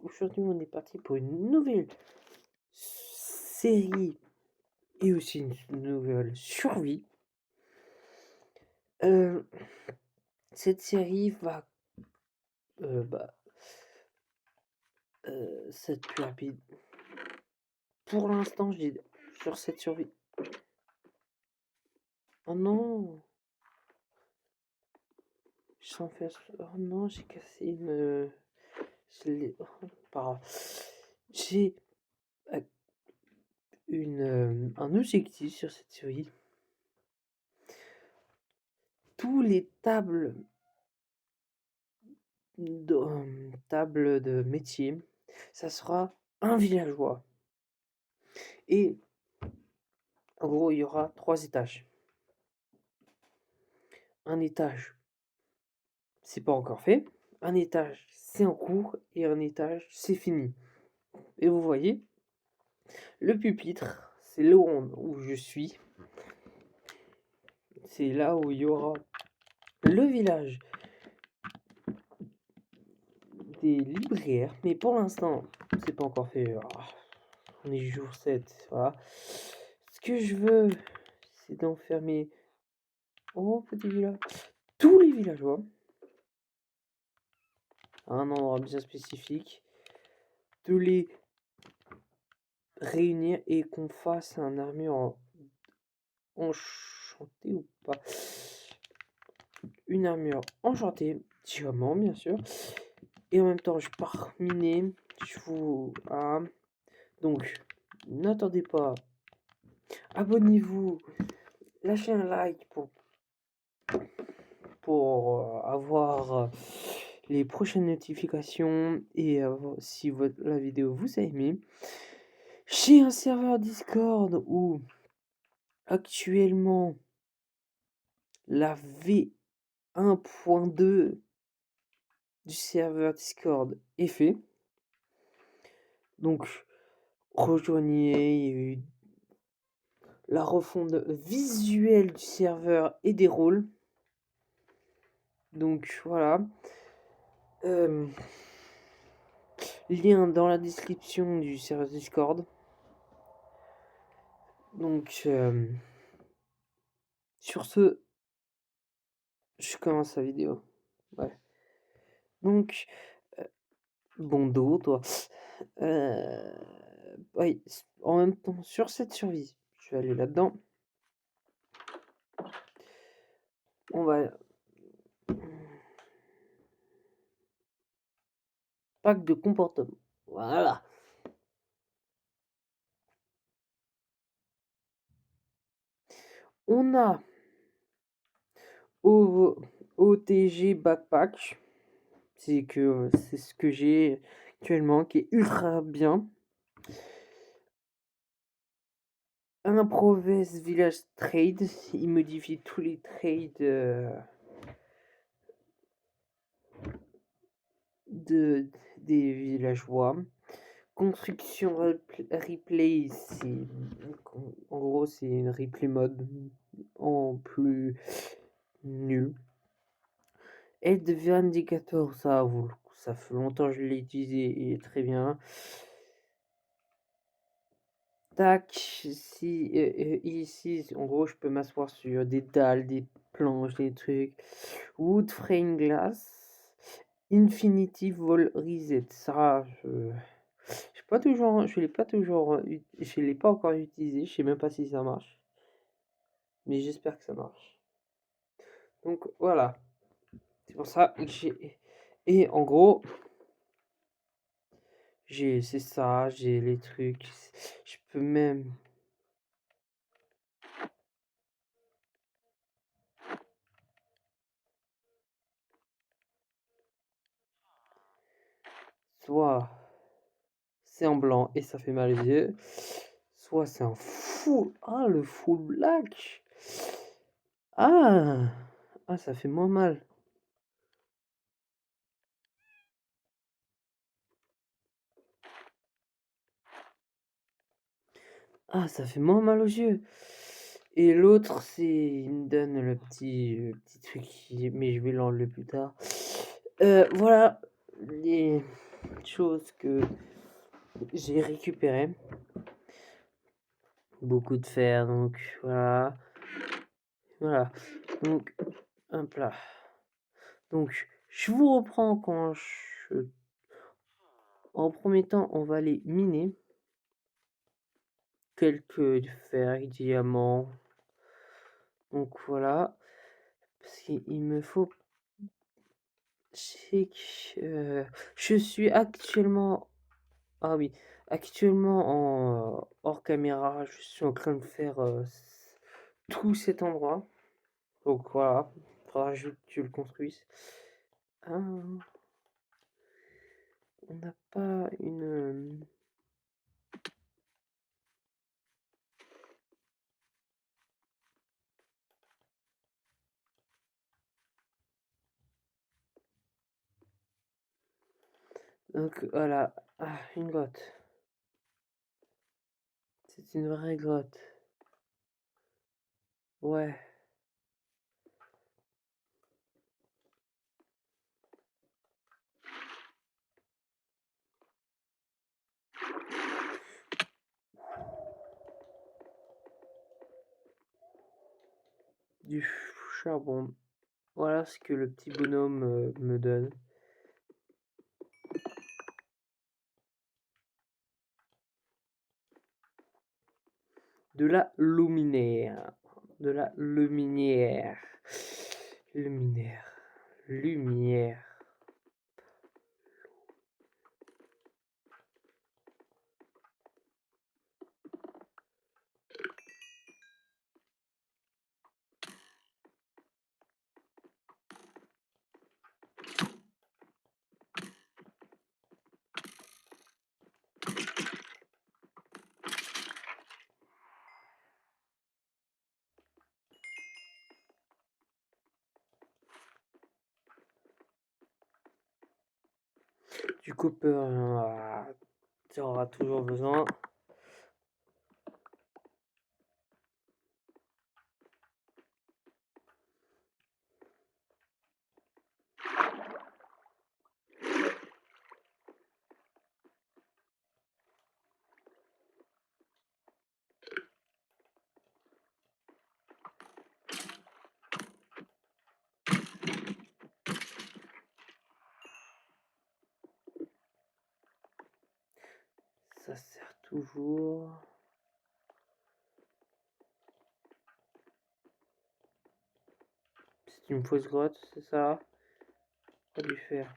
aujourd'hui on est parti pour une nouvelle série et aussi une nouvelle survie. Cette série va c'est plus rapide. Pour l'instant, j'ai sur cette survie. Oh non! Sans faire. Oh non, j'ai cassé une. Je l'ai. Oh, pas grave. J'ai un objectif sur cette série. Tous les tables de métier, ça sera un villageois. Et en gros, il y aura 3 étages. Un étage, c'est pas encore fait. Un étage, c'est en cours. Et un étage, c'est fini. Et vous voyez, le pupitre, c'est là où je suis. C'est là où il y aura le village des libraires. Mais pour l'instant, c'est pas encore fait. On est jour 7. Voilà. Ce que je veux, c'est d'enfermer. Oh, petit village. Tous les villageois à un endroit bien spécifique. De les réunir et qu'on fasse un armure enchantée ou pas. Une armure enchantée, diamant bien sûr. Et en même temps, je pars miner. Je vous. Voilà. Donc, n'attendez pas. Abonnez-vous. Lâchez un like pour avoir les prochaines notifications. Et si la vidéo vous a aimé. J'ai un serveur Discord où actuellement la V1.2 du serveur Discord est fait. Donc, rejoignez. Il y a eu la refonte visuelle du serveur et des rôles. Donc, voilà. Lien dans la description du serveur Discord. Donc, sur ce, je commence la vidéo. Ouais. Donc, bon dos, toi. Oui, en même temps, sur cette survie, je vais aller là-dedans. On va. Pack de comportement. Voilà. On a OTG Backpack. C'est ce que j'ai actuellement qui est ultra bien. Improvise Village Trade, il modifie tous les trades des villageois. Construction replay, en gros c'est une replay mode en plus nul. Aide Vindicator, ça fait longtemps que je l'ai utilisé, il est très bien. Tac, ici, en gros, je peux m'asseoir sur des dalles, des planches, des trucs. Wood Frame Glass. Infinity Wall Reset. Ça, je l'ai pas encore utilisé. Je sais même pas si ça marche. Mais j'espère que ça marche. Donc, voilà. C'est pour ça que j'ai... Et en gros... C'est ça, j'ai les trucs. Je peux même... Soit c'est en blanc et ça fait mal aux yeux. Soit c'est en full. Ah, le full black. Ah, ça fait moins mal. Ah, ça fait moins mal aux yeux. Et l'autre, il me donne le petit truc, mais je vais l'enlever plus tard. Voilà. chose que j'ai récupéré. Beaucoup de fer, donc voilà. Voilà. Donc, hop là. Donc, je vous reprends quand je... En premier temps, on va les miner. Quelques fer, diamants. Donc voilà. Parce qu'il me faut... Je suis actuellement... Ah oui. Actuellement en hors caméra. Je suis en train de faire tout cet endroit. Donc voilà. Faudra juste que tu le construises. Ah, on n'a pas une... Donc voilà, ah, une grotte. C'est une vraie grotte. Ouais. Du charbon. Voilà ce que le petit bonhomme me donne. De la luminaire. De la lumière. Luminaire. Lumière. Du copper, tu auras toujours besoin. Ça sert toujours. C'est une fausse grotte, c'est ça? Pas du fer.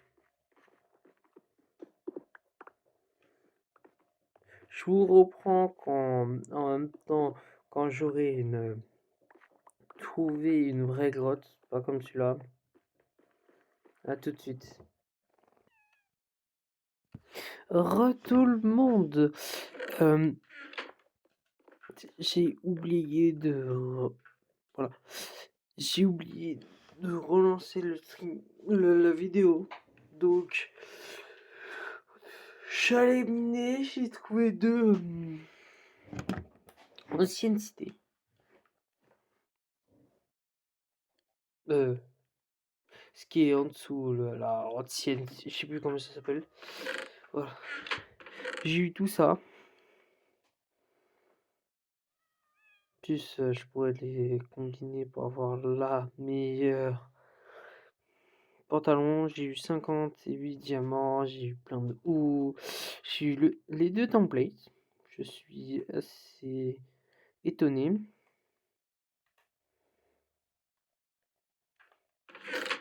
Je vous reprends en même temps, quand j'aurai trouvé une vraie grotte, pas comme celui-là. À tout de suite. Tout le monde. J'ai oublié de... Voilà. J'ai oublié de relancer le stream, la vidéo. Donc, j'allais miner, j'ai trouvé deux anciennes cités. Ce qui est en dessous, la ancienne, je sais plus comment ça s'appelle. Voilà. J'ai eu tout ça. Plus, je pourrais les combiner pour avoir la meilleure pantalon. J'ai eu 58 diamants, j'ai eu plein de houes, j'ai eu les deux templates. Je suis assez étonné.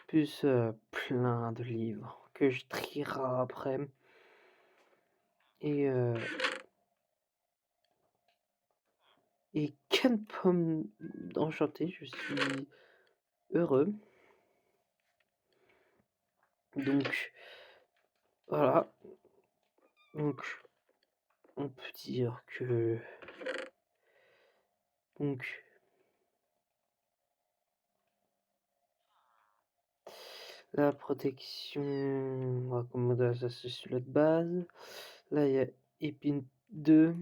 Plus plein de livres que je trierai après. Et 4 pommes enchantées, je suis heureux. Donc voilà. Donc on peut dire que la protection, accommodage, ça c'est celui-là de base. Là il y a épine 2.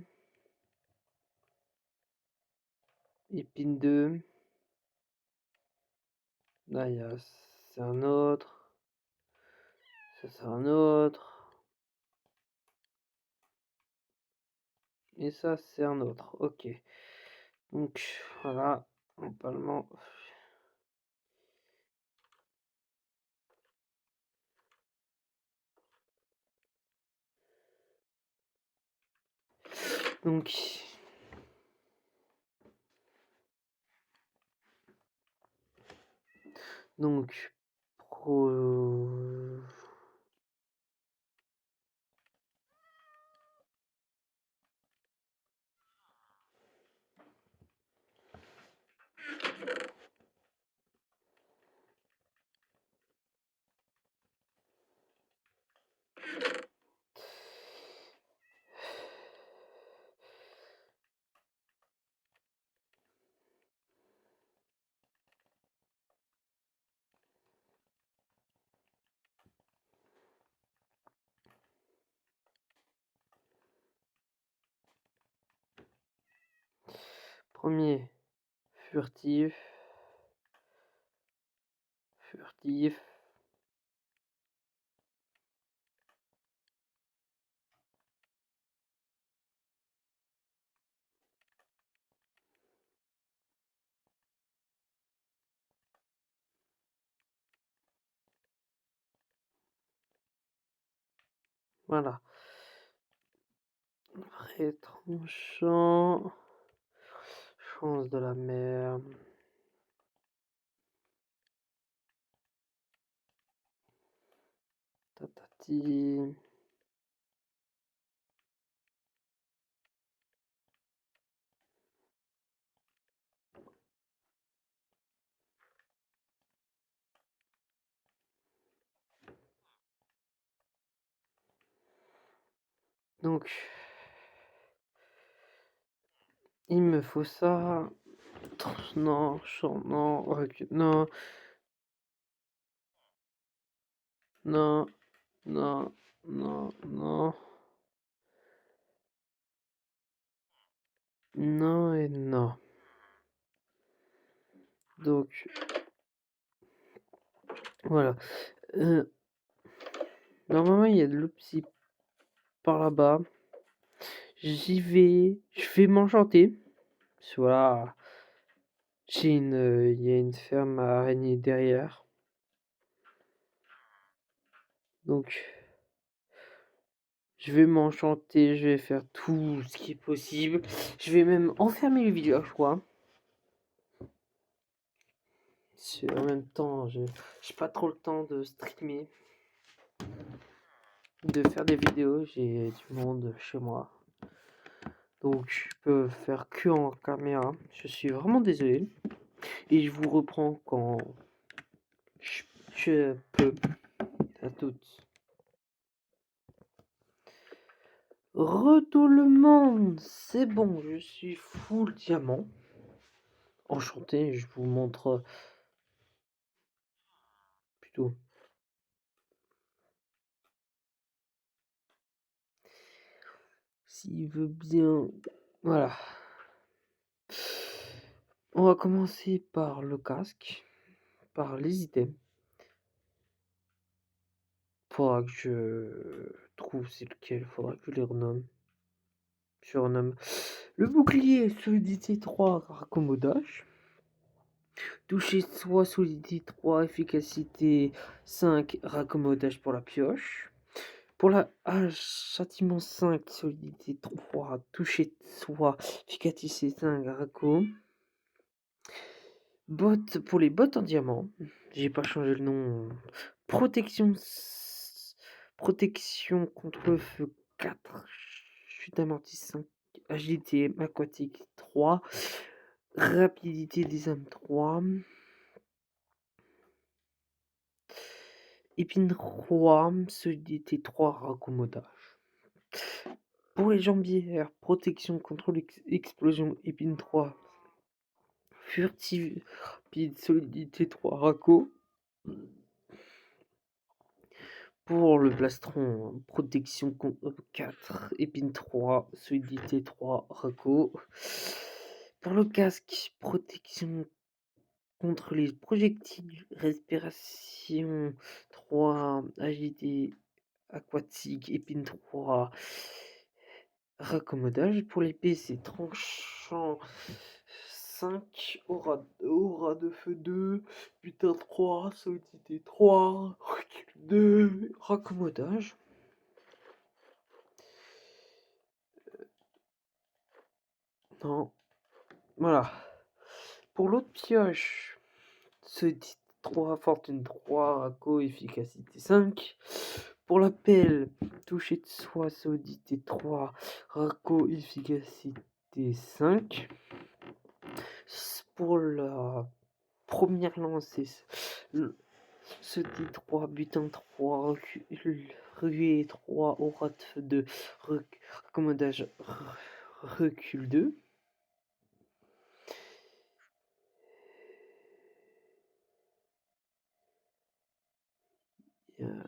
Épine 2. Là il y a c'est un autre. Ça c'est un autre. Et ça, c'est un autre. Ok. Donc, voilà. Globalement. Donc. Donc. Premier. Furtif. Furtif. Voilà. Vrai tranchant. Chance de la mer. Tatati. Donc, il me faut ça. Non, non, recul, non, non, non, non, non, non et non. Donc, voilà. Normalement, il y a de l'opsie par là-bas. J'y vais. Je vais m'enchanter. Voilà. Il y a une ferme à araignées derrière. Donc, je vais m'enchanter. Je vais faire tout ce qui est possible. Je vais même enfermer le vidéo, je crois. En même temps, j'ai pas trop le temps de streamer, de faire des vidéos. J'ai du monde chez moi. Donc, je peux faire que en caméra. Je suis vraiment désolé. Et je vous reprends quand je peux. À toutes. Tout le monde, c'est bon, je suis full diamant. Enchanté, je vous montre plutôt. S'il veut bien. Voilà. On va commencer par le casque, par les items. Faudra que je trouve c'est lequel, faudra que je les renomme. Je renomme le bouclier solidité 3 raccommodage. Toucher soit solidité 3, efficacité 5, raccommodage pour la pioche. Pour la châtiment 5, solidité 3, toucher soit efficacité 5, racco. Bottes pour les bottes en diamant. J'ai pas changé le nom. Protection contre le feu 4. Chute amortie 5. Agilité aquatique 3. Rapidité des âmes 3. Épine 3. Solidité 3. Raccommodage. Pour les jambières, protection contre l'explosion épine 3. Furtive rapide solidité 3. Racco. Pour le plastron, protection 4, épine 3, solidité 3, reco. Pour le casque, protection contre les projectiles, respiration 3, agilité aquatique, épine 3, raccommodage. Pour l'épée, c'est tranchant 5, aura de feu 2, butin 3, solidité 3, recul 2, raccommodage. Non. Voilà. Pour l'autre pioche, solidité 3, fortune 3, racco, efficacité 5. Pour la pelle, toucher de soi, solidité 3, racco, efficacité 5. Pour la première lancée, solidité 3, butin 3, ruée 3, aura de feu 2, raccommodage recul 2. Euh...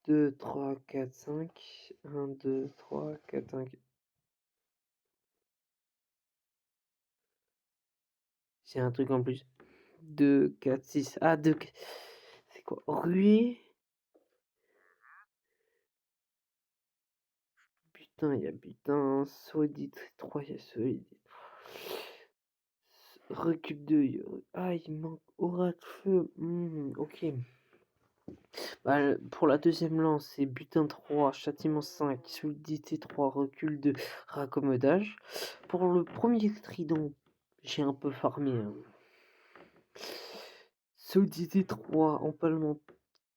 2, 3, 4, 5. 1, 2, 3, 4, 5. C'est un truc en plus. 2, 4, 6. Ah, 2. C'est quoi? Ruée. Putain, il y a butin. Solide 3, il y a solide. Recul 2. Ah, il manque aura de feu. Ok. Bah, pour la deuxième lance, c'est butin 3, châtiment 5, solidité 3, recul 2, raccommodage. Pour le premier trident, j'ai un peu farmé. Solidité 3, empalement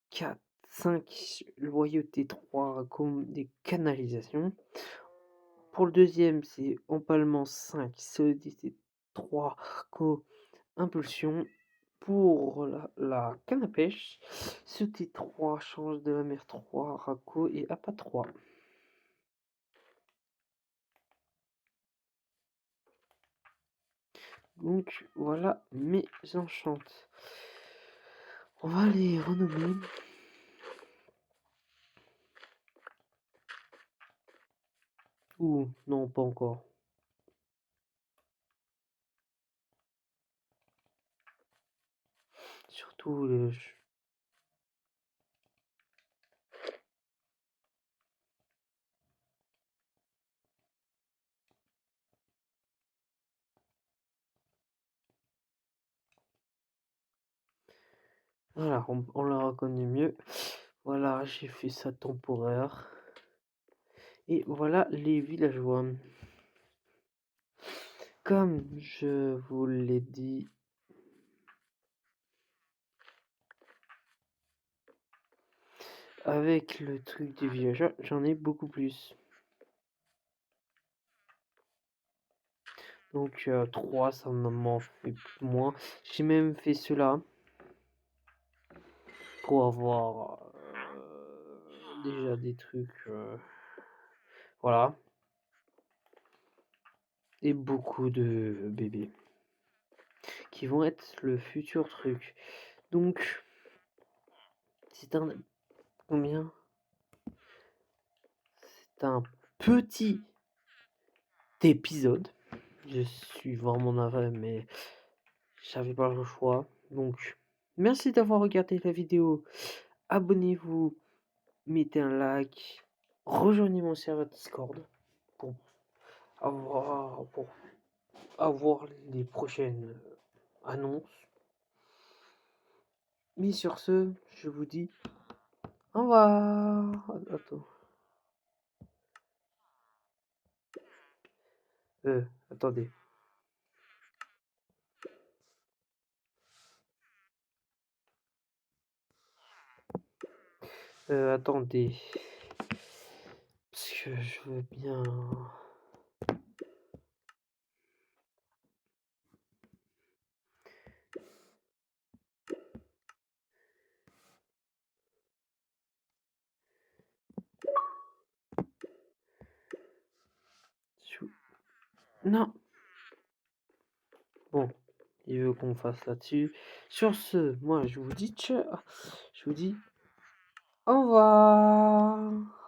4, 5, loyauté 3, comme des canalisations. Pour le deuxième, c'est empalement 5, solidité 3, impulsion. Pour la canne à pêche, sauter 3, change de la mer 3, racco et appât 3. Donc voilà mes enchantes. On va les renommer. Ou non, pas encore. Surtout le... Voilà, on la reconnaît mieux. Voilà, j'ai fait ça temporaire. Et voilà les villageois. Comme je vous l'ai dit, avec le truc des villageois, j'en ai beaucoup plus. Donc 3, ça m'en fait moins. J'ai même fait cela pour avoir déjà des trucs. Voilà. Et beaucoup de bébés qui vont être le futur truc. Donc, c'est un... Combien? C'est un petit épisode. Je suis vraiment navré, mais j'avais pas le choix. Donc, merci d'avoir regardé la vidéo. Abonnez-vous, mettez un like, rejoignez mon serveur Discord pour avoir les prochaines annonces. Mais sur ce, je vous dis au revoir. Attends. Attendez. Attendez. Parce que je veux bien... Non. Bon, il veut qu'on fasse là-dessus. Sur ce, moi je vous dis ciao. Je vous dis au revoir.